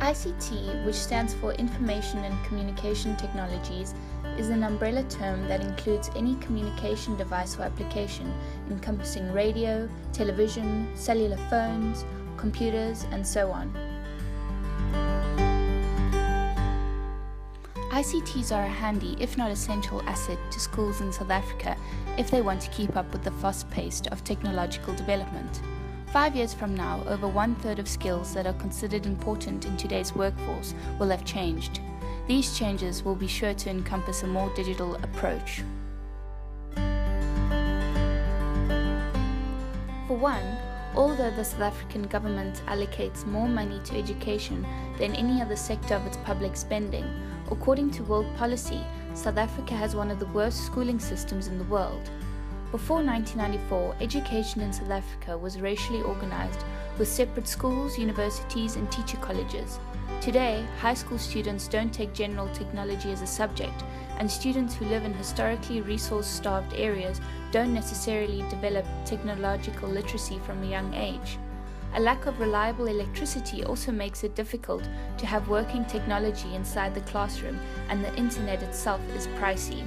ICT, which stands for Information and Communication Technologies, is an umbrella term that includes any communication device or application encompassing radio, television, cellular phones, computers, and so on. ICTs are a handy, if not essential, asset to schools in South Africa if they want to keep up with the fast pace of technological development. 5 years from now, over 1/3 of skills that are considered important in today's workforce will have changed. These changes will be sure to encompass a more digital approach. For one, although the South African government allocates more money to education than any other sector of its public spending, according to World Policy, South Africa has one of the worst schooling systems in the world. Before 1994, education in South Africa was racially organized, with separate schools, universities, and teacher colleges. Today, high school students don't take general technology as a subject, and students who live in historically resource-starved areas don't necessarily develop technological literacy from a young age. A lack of reliable electricity also makes it difficult to have working technology inside the classroom, and the internet itself is pricey.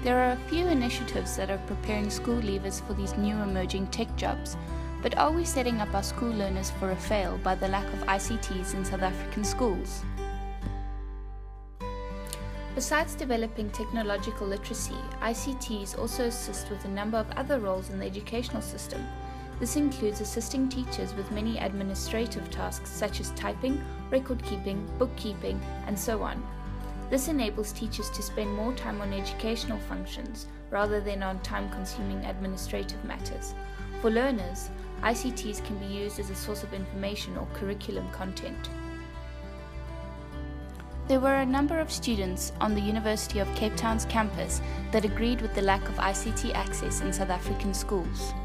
There are a few initiatives that are preparing school leavers for these new emerging tech jobs, but are we setting up our school learners for a fail by the lack of ICTs in South African schools? Besides developing technological literacy, ICTs also assist with a number of other roles in the educational system. This includes assisting teachers with many administrative tasks such as typing, record keeping, bookkeeping, and so on. This enables teachers to spend more time on educational functions rather than on time-consuming administrative matters. For learners, ICTs can be used as a source of information or curriculum content. There were a number of students on the University of Cape Town's campus that agreed with the lack of ICT access in South African schools.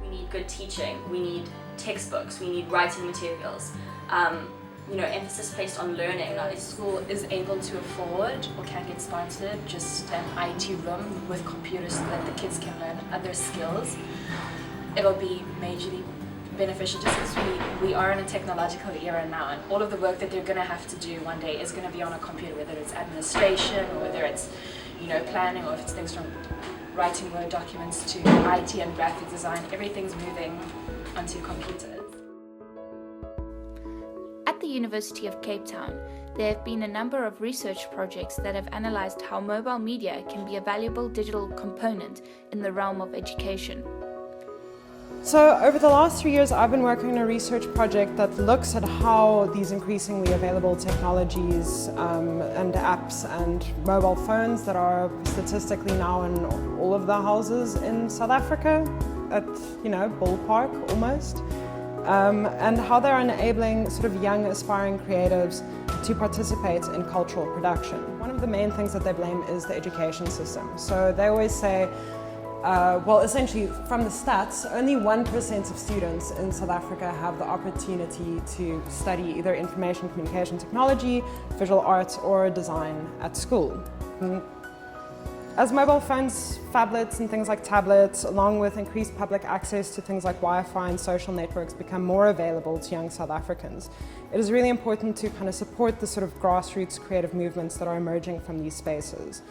We need good teaching, we need textbooks, we need writing materials. Emphasis placed on learning. If school is able to afford or can get sponsored just an IT room with computers so that the kids can learn other skills, it'll be majorly beneficial just because we are in a technological era now, and all of the work that they're going to have to do one day is going to be on a computer, whether it's administration or whether it's planning, or if it's things from writing Word documents to IT and graphic design. Everything's moving onto computers. At the University of Cape Town, there have been a number of research projects that have analysed how mobile media can be a valuable digital component in the realm of education. So over the last 3 years, I've been working on a research project that looks at how these increasingly available technologies and apps and mobile phones that are statistically now in all of the houses in South Africa, at ballpark almost, and how they're enabling sort of young aspiring creatives to participate in cultural production. One of the main things that they blame is the education system. So they always say, essentially from the stats, only 1% of students in South Africa have the opportunity to study either information communication technology, visual arts, or design at school. As mobile phones, phablets, and things like tablets, along with increased public access to things like Wi-Fi and social networks, become more available to young South Africans, it is really important to kind of support the sort of grassroots creative movements that are emerging from these spaces.